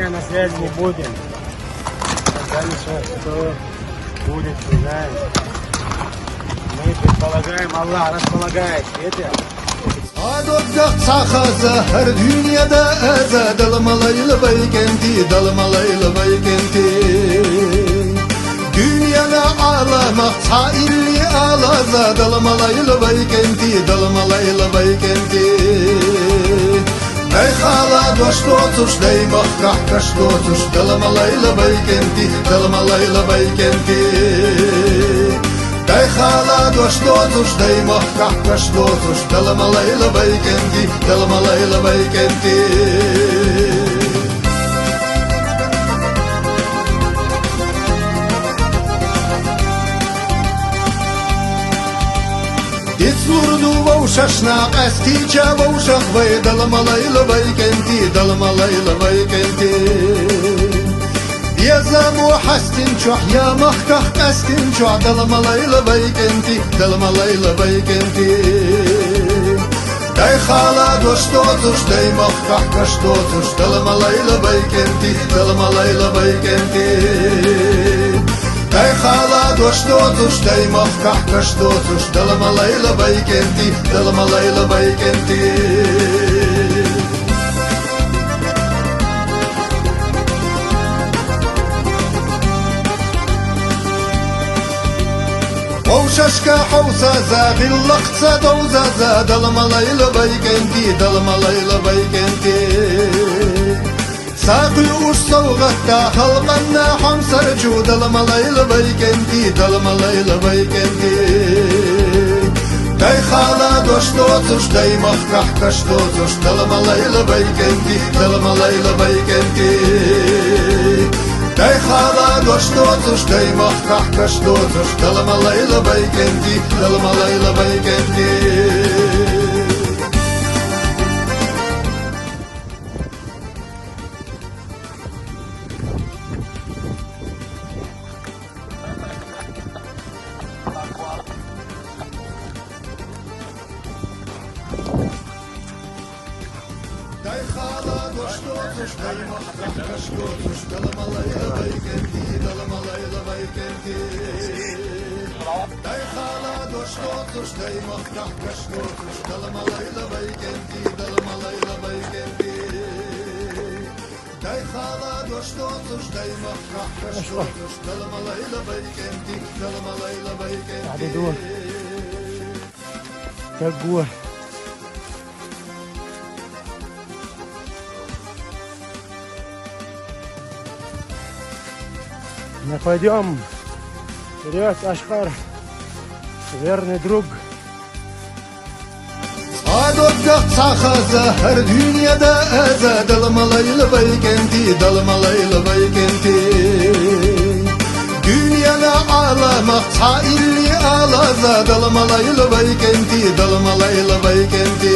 время на связи не будем. Дальше что будет, не знаем. Мы предполагаем, Аллах располагает. Видите? Adodda sakhaza her dünyada eze dalmalaylı beykenti dalmalaylı beykenti Dünyada ağlamak sairli ağlaza dalmalaylı beykenti dalmalaylı beykenti Beyhala dost otuş deymak kahkaş dotuş dalmalaylı beykenti dalmalaylı beykenti Beyhala dost otuş deymak kahkaş dotuş dalmalaylı beykenti dalmalaylı beykenti Ditsvurdu vavşaşna qasticha vavşaq vay dalmalaylı beykenti dalmalaylı beykenti Yazamu hastin çoh ya mahkah kastin çoh dalmalaylı beykenti dalmalaylı beykenti Day khala dost otuş day mahkah kaş dotuş dalmalaylı beykenti dalmalaylı beykenti Day khala dost otuş day mahkah kaş dotuş dalmalaylı beykenti dalmalaylı beykenti Vavşaşka havza zagil laqsa dovza dalmalaylı beykenti dalmalaylı beykenti Saqi uş savgatta halqanna hamsarcu dalmalaylı beykenti dalmalaylı beykenti Day khala dost otuş day mahkah kaş dotuş dalmalaylı beykenti dalmalaylı beykenti Day khala dost otuş day mahkah kaş dotuş dalmalaylı beykenti dalmalaylı beykenti Day khala dost otuş day mahkah kaş dotuş dalmalaylı beykenti dalmalaylı beykenti Day khala dost otuş day mahkah kaş dotuş dalmalaylı beykenti dalmalaylı beykenti Day khala dost otuş day mahkah kaş dotuş dalmalaylı beykenti dalmalaylı beykenti Hadi dur. Как гор. Мы пойдем вперед, Ашкар, верный друг. Adodda sakhaza her dünyada eze dalmalaylı beykenti dalmalaylı beykenti Dünyada ağlamak sairli ağlaza dalmalaylı beykenti dalmalaylı beykenti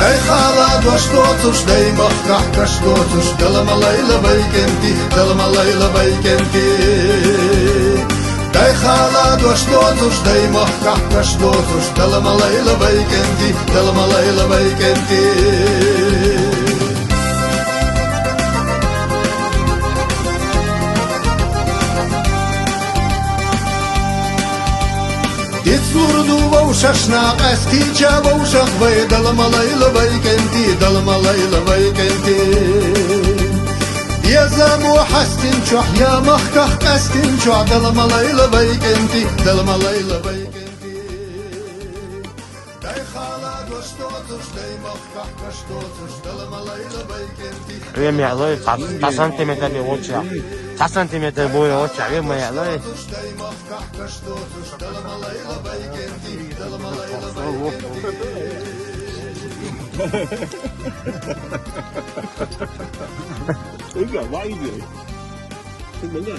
Beyhala dost otuş day mahkah kaş dotuş dalmalaylı beykenti dalmalaylı beykenti Day khala dost otuş day mahkah kaş dotuş dalmalaylı beykenti dalmalaylı beykenti Ditsvurdu vavşaşna qasticha vavşaq vay dalmalaylı beykenti dalmalaylı beykenti Yazamu hastin çoh ya mahkah kastin çoh dalmalaylı beykenti dalmalaylı beykenti Day khala dost otuş day mahkah kaş dotuş dalmalaylı beykenti Время ловит 5 сантиметров лучше. 5 сантиметров более лучше. Время ловит. day mahkah kaş dotuş dalmalaylı beykenti dalmalaylı beykenti 여기가 와이드야. 그럼 뭐냐?